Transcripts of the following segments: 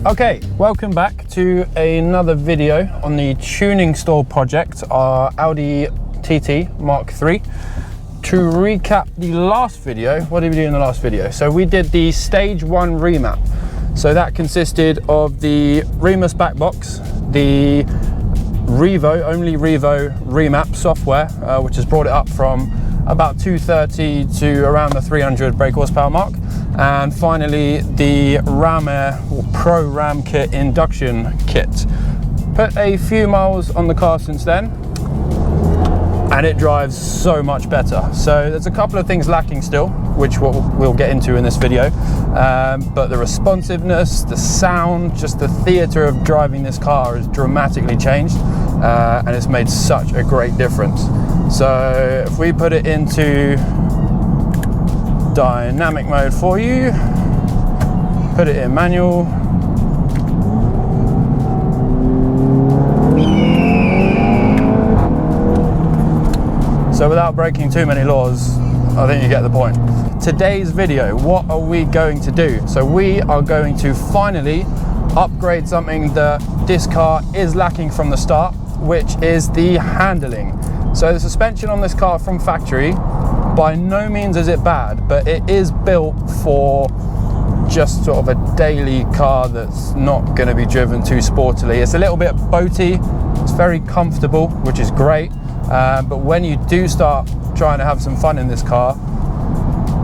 Okay, welcome back to another video on the tuning store project, our Audi TT Mk3. To recap the last video, what did we do in the last video? So we did the stage 1 remap. So that consisted of the Remus back box, the only Revo remap software, which has brought it up from about 230 to around the 300 brake horsepower mark. And finally, the Ram Air or Pro Ram Kit induction kit. Put a few miles on the car since then, and it drives so much better. So there's a couple of things lacking still, which we'll get into in this video. But the responsiveness, the sound, just the theatre of driving this car has dramatically changed, and it's made such a great difference. So if we put it into dynamic mode for you, put it in manual, so without breaking too many laws, I think you get the point. Today's video, what are we going to do? So we are going to finally upgrade something that this car is lacking from the start, which is the handling. So the suspension on this car from factory, by no means is it bad, but it is built for just sort of a daily car that's not going to be driven too sportily. It's a little bit boaty, it's very comfortable, which is great, but when you do start trying to have some fun in this car,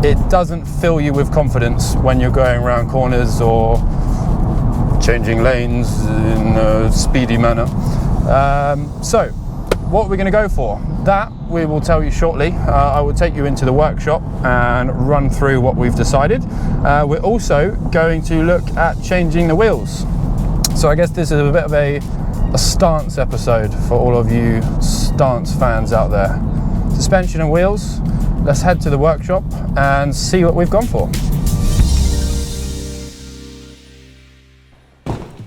it doesn't fill you with confidence when you're going around corners or changing lanes in a speedy manner. So what we're going to go for, that we will tell you shortly. I will take you into the workshop and run through what we've decided. We're also going to look at changing the wheels. So I guess this is a bit of a stance episode for all of you stance fans out there. Suspension and wheels. Let's head to the workshop and see what we've gone for.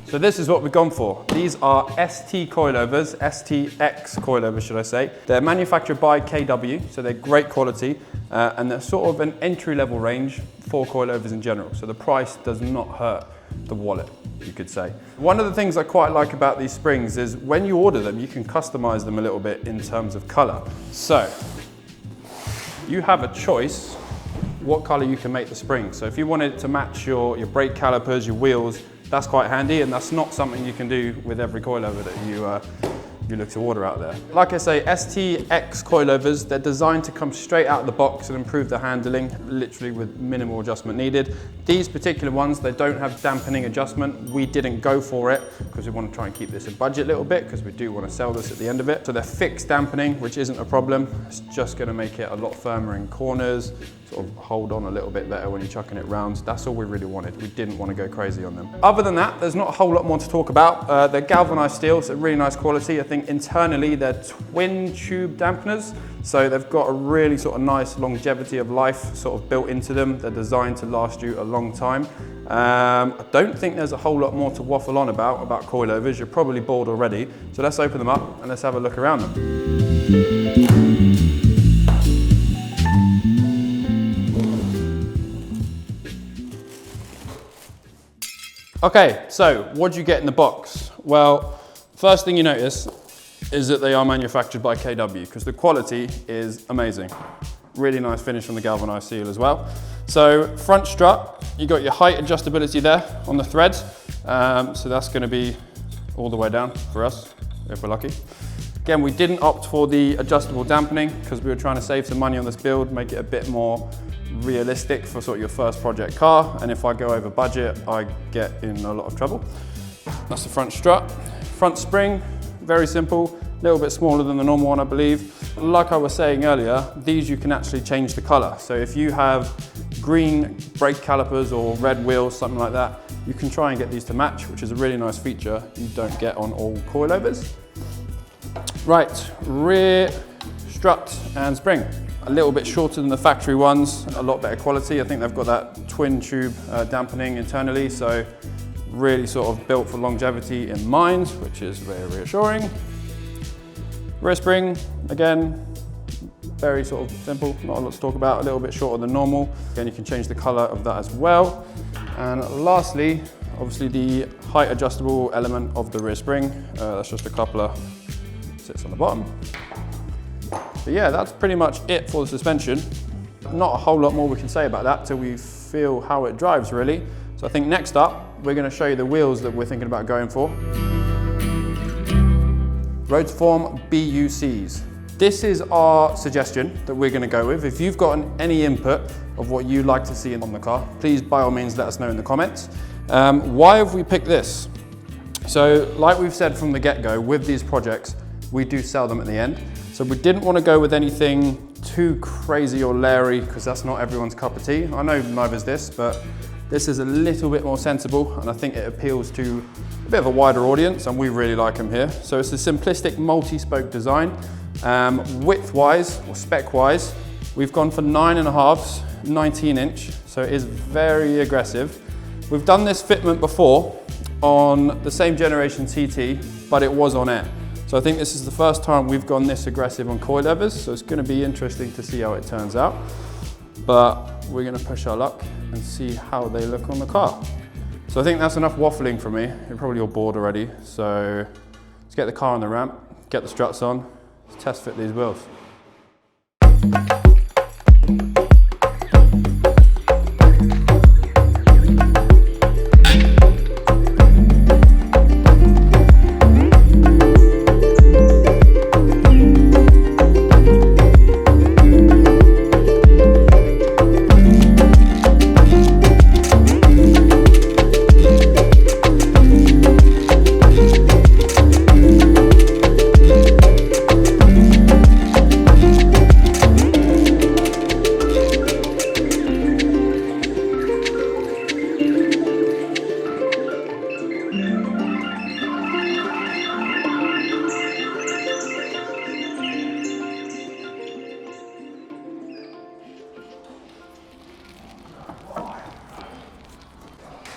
So this is what we've gone for. These are ST coilovers, STX coilovers should I say. They're manufactured by KW, so they're great quality, and they're sort of an entry-level range for coilovers in general. So the price does not hurt the wallet, you could say. One of the things I quite like about these springs is when you order them, you can customize them a little bit in terms of color. So you have a choice what color you can make the spring. So if you wanted it to match your brake calipers, your wheels, that's quite handy, and that's not something you can do with every coilover that you look to order out there. Like I say, STX coilovers, they're designed to come straight out of the box and improve the handling, literally with minimal adjustment needed. These particular ones, they don't have dampening adjustment. We didn't go for it because we want to try and keep this a budget a little bit, because we do want to sell this at the end of it. So they're fixed dampening, which isn't a problem. It's just going to make it a lot firmer in corners, sort of hold on a little bit better when you're chucking it round. That's all we really wanted. We didn't want to go crazy on them. Other than that, there's not a whole lot more to talk about. They're galvanized steel, so really nice quality. I think internally they're twin tube dampeners, so they've got a really sort of nice longevity of life sort of built into them. They're designed to last you a long time. I don't think there's a whole lot more to waffle on about coilovers. You're probably bored already, so let's open them up and let's have a look around them. Okay, so what do you get in the box? Well, first thing you notice is that they are manufactured by KW, because the quality is amazing. Really nice finish on the galvanized steel as well. So front strut, you got your height adjustability there on the thread. So that's going to be all the way down for us, if we're lucky. Again, we didn't opt for the adjustable dampening because we were trying to save some money on this build, make it a bit more realistic for sort of your first project car. And if I go over budget, I get in a lot of trouble. That's the front strut. Front spring, very simple, a little bit smaller than the normal one, I believe. Like I was saying earlier, these you can actually change the color. So if you have green brake calipers or red wheels, something like that, you can try and get these to match, which is a really nice feature you don't get on all coilovers. Right, rear strut and spring. A little bit shorter than the factory ones, a lot better quality. I think they've got that twin tube dampening internally, so really sort of built for longevity in mind, which is very reassuring. Rear spring, again, very sort of simple, not a lot to talk about, a little bit shorter than normal. Again, you can change the color of that as well. And lastly, obviously the height adjustable element of the rear spring. That's just a coupler, sits on the bottom. But yeah, that's pretty much it for the suspension. Not a whole lot more we can say about that till we feel how it drives really. So I think next up, we're going to show you the wheels that we're thinking about going for. Rotiform BUCs. This is our suggestion that we're going to go with. If you've got any input of what you'd like to see on the car, please by all means let us know in the comments. Why have we picked this? So like we've said from the get-go, with these projects, we do sell them at the end. So we didn't want to go with anything too crazy or leery because that's not everyone's cup of tea. I know neither is this, but this is a little bit more sensible and I think it appeals to a bit of a wider audience and we really like them here. So it's a simplistic multi-spoke design. Width-wise or spec-wise, we've gone for 9.5s, 19-inch, so it is very aggressive. We've done this fitment before on the same generation TT, but it was on air. So I think this is the first time we've gone this aggressive on coilovers, so it's going to be interesting to see how it turns out. But we're going to push our luck and see how they look on the car. So I think that's enough waffling for me. You're probably all bored already. So let's get the car on the ramp, get the struts on, let's test fit these wheels.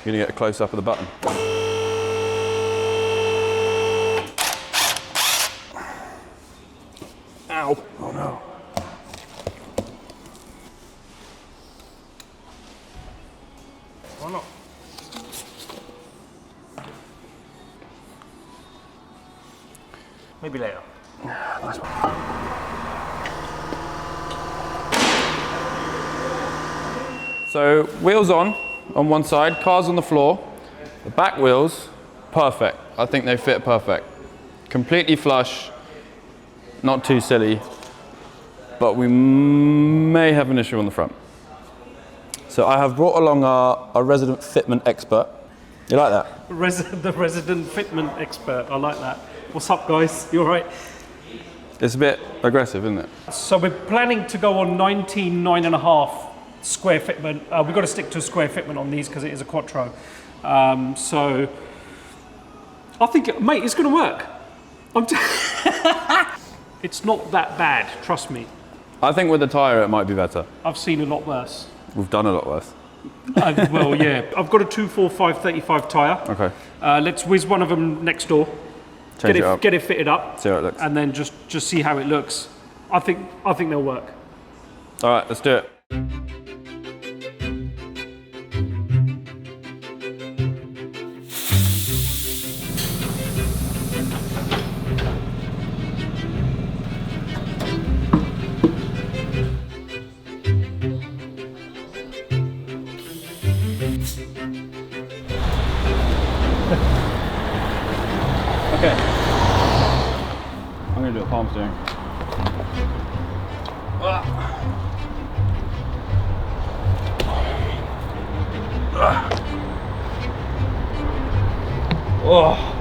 You're gonna get a close up of the button. Ow! Oh no. Why not? Maybe later. Nice one. So wheels on one side, cars on the floor. The back wheels, perfect. I think they fit perfect. Completely flush, not too silly, but we may have an issue on the front. So I have brought along our resident fitment expert. You like that? The resident fitment expert, I like that. What's up guys, you all right? It's a bit aggressive, isn't it? So we're planning to go on 19.5 square fitment. We've got to stick to a square fitment on these because it is a quattro. So I think, mate, it's going to work. It's not that bad, trust me. I think with the tyre it might be better. I've seen a lot worse. We've done a lot worse. Well, yeah. I've got a 245/35 tyre. Okay. Let's whiz one of them next door. Change it up. Get it fitted up. See how it looks. And then just see how it looks. I think they'll work. All right, let's do it. Okay, I'm going to do a palm steering. Oh.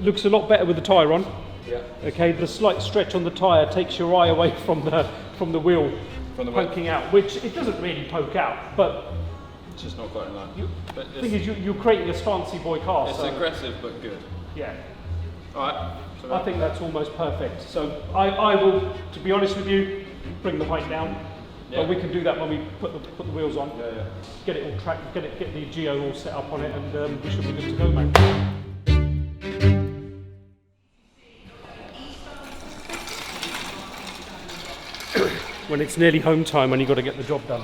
Looks a lot better with the tyre on. Yeah. Okay, the slight stretch on the tyre takes your eye away from the wheel poking out, which it doesn't really poke out, but It's just not quite enough. The thing is, you're creating a fancy boy car. It's aggressive but good. Yeah. All right. So I think that's almost perfect. So I will, to be honest with you, bring the height down. but we can do that when we put the wheels on. Yeah. Get it all tracked, get the geo all set up on it, and we should be good to go, mate. When it's nearly home time and you've got to get the job done.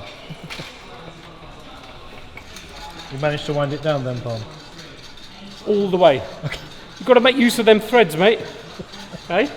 You managed to wind it down then, Palm? All the way. You've got to make use of them threads, mate. Okay?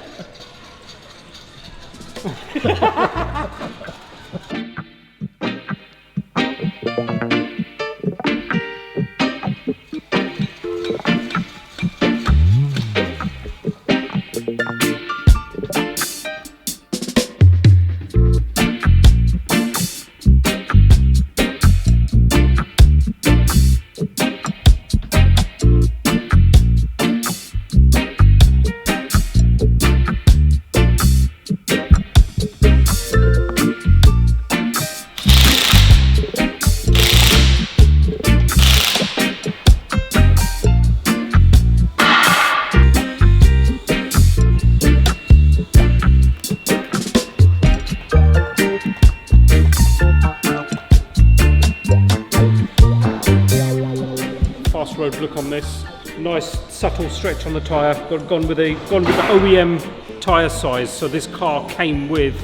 Road look on this. Nice subtle stretch on the tyre. Gone with the OEM tyre size. So this car came with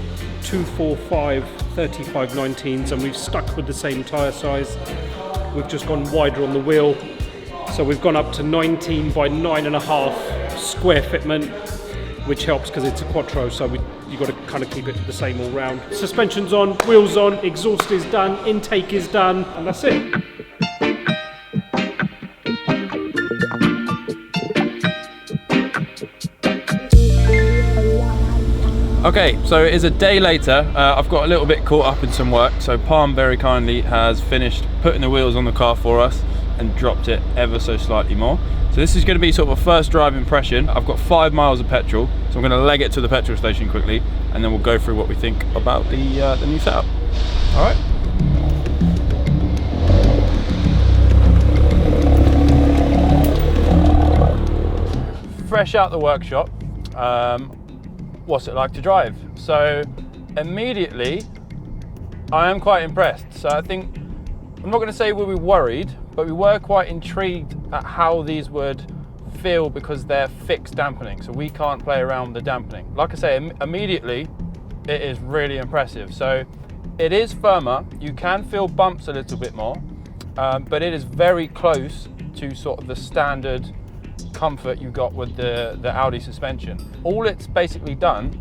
245 35/19s, and we've stuck with the same tyre size. We've just gone wider on the wheel. So we've gone up to 19 by 9.5 square fitment, which helps because it's a quattro. So you've got to kind of keep it the same all round. Suspension's on, wheels on, exhaust is done, intake is done, and that's it. Okay, so it is a day later. I've got a little bit caught up in some work, so Palm very kindly has finished putting the wheels on the car for us and dropped it ever so slightly more. So this is going to be sort of a first drive impression. I've got 5 miles of petrol, so I'm going to leg it to the petrol station quickly, and then we'll go through what we think about the new setup. All right. Fresh out the workshop. What's it like to drive? So immediately I am quite impressed. So I think, I'm not going to say we were worried, but we were quite intrigued at how these would feel because they're fixed dampening, so we can't play around with the dampening. Like I say, immediately it is really impressive. So it is firmer, you can feel bumps a little bit more, but it is very close to sort of the standard comfort you got with the Audi suspension. All it's basically done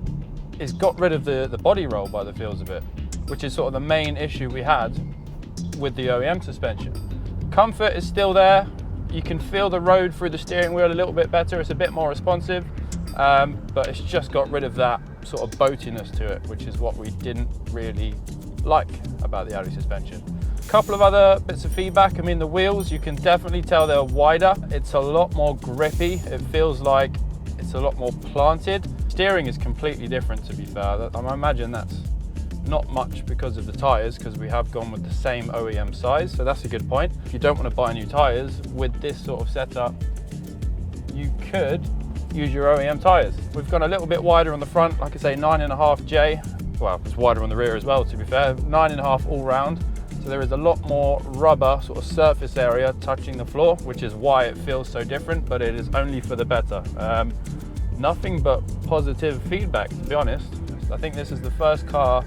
is got rid of the body roll by the feels of it, which is sort of the main issue we had with the OEM suspension. Comfort is still there. You can feel the road through the steering wheel a little bit better. It's a bit more responsive, but it's just got rid of that sort of boatiness to it, which is what we didn't really like about the Audi suspension. Couple of other bits of feedback. I mean, the wheels, you can definitely tell they're wider. It's a lot more grippy. It feels like it's a lot more planted. Steering is completely different, to be fair. I imagine that's not much because of the tyres, because we have gone with the same OEM size, so that's a good point. If you don't want to buy new tyres with this sort of setup, you could use your OEM tyres. We've gone a little bit wider on the front, like I say, 9.5J. Well, it's wider on the rear as well, to be fair. 9.5 all round. So there is a lot more rubber sort of surface area touching the floor, which is why it feels so different, but it is only for the better. Nothing but positive feedback, to be honest. I think this is the first car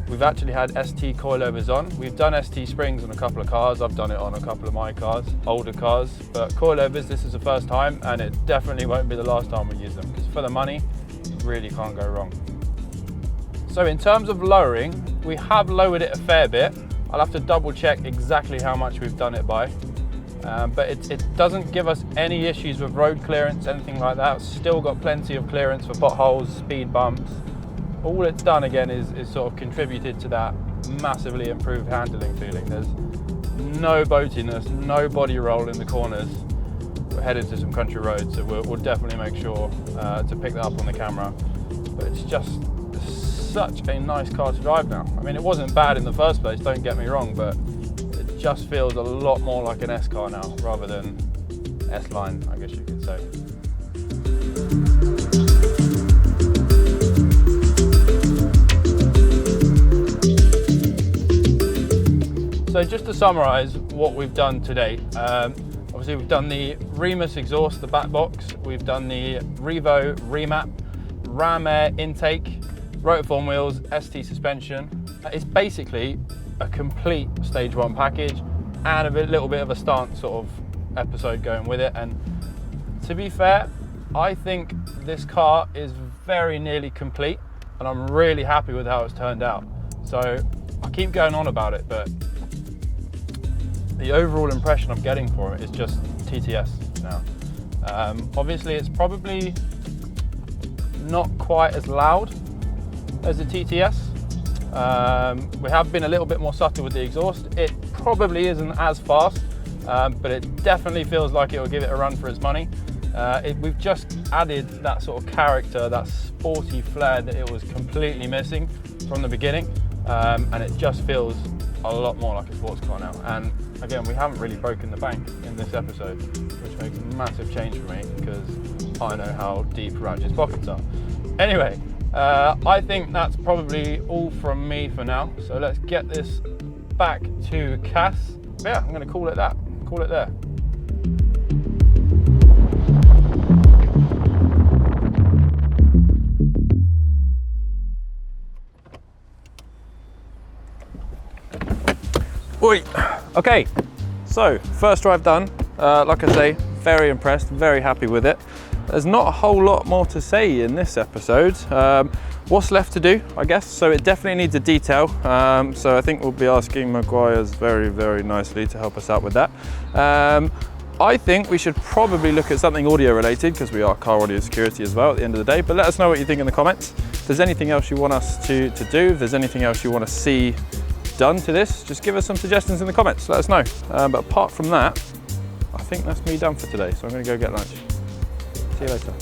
we've actually had ST coilovers on. We've done ST springs on a couple of cars. I've done it on a couple of my cars, older cars, but coilovers, this is the first time, and it definitely won't be the last time we use them, because for the money, you really can't go wrong. So in terms of lowering, we have lowered it a fair bit. I'll have to double check exactly how much we've done it by, but it doesn't give us any issues with road clearance, anything like that. It's still got plenty of clearance for potholes, speed bumps. All it's done again is sort of contributed to that massively improved handling feeling. There's no boatiness, no body roll in the corners. We're headed to some country roads, so we'll definitely make sure to pick that up on the camera. But it's just such a nice car to drive now. I mean, it wasn't bad in the first place, don't get me wrong, but it just feels a lot more like an S car now rather than S-Line, I guess you could say. So just to summarise what we've done today, obviously we've done the Remus exhaust, the back box, we've done the Revo remap, ram air intake, Rotiform wheels, ST suspension. It's basically a complete stage 1 package and a little bit of a stance sort of episode going with it. And to be fair, I think this car is very nearly complete and I'm really happy with how it's turned out. So I keep going on about it, but the overall impression I'm getting for it is just TTS now. Obviously it's probably not quite as loud as the TTS. We have been a little bit more subtle with the exhaust. It probably isn't as fast, but it definitely feels like it will give it a run for its money. We've just added that sort of character, that sporty flair that it was completely missing from the beginning, and it just feels a lot more like a sports car now. And again, we haven't really broken the bank in this episode, which makes a massive change for me because I know how deep Ratchet's pockets are. Anyway, I think that's probably all from me for now. So let's get this back to Cass. But yeah, I'm going to call it that. Call it there. Oi. Okay, so first drive done. Like I say, very impressed, very happy with it. There's not a whole lot more to say in this episode. What's left to do, I guess? So it definitely needs a detail. So I think we'll be asking Maguire's very, very nicely to help us out with that. I think we should probably look at something audio related because we are car audio security as well at the end of the day. But let us know what you think in the comments. If there's anything else you want us to do, if there's anything else you want to see done to this, just give us some suggestions in the comments, let us know. But apart from that, I think that's me done for today. So I'm going to go get lunch. See you later.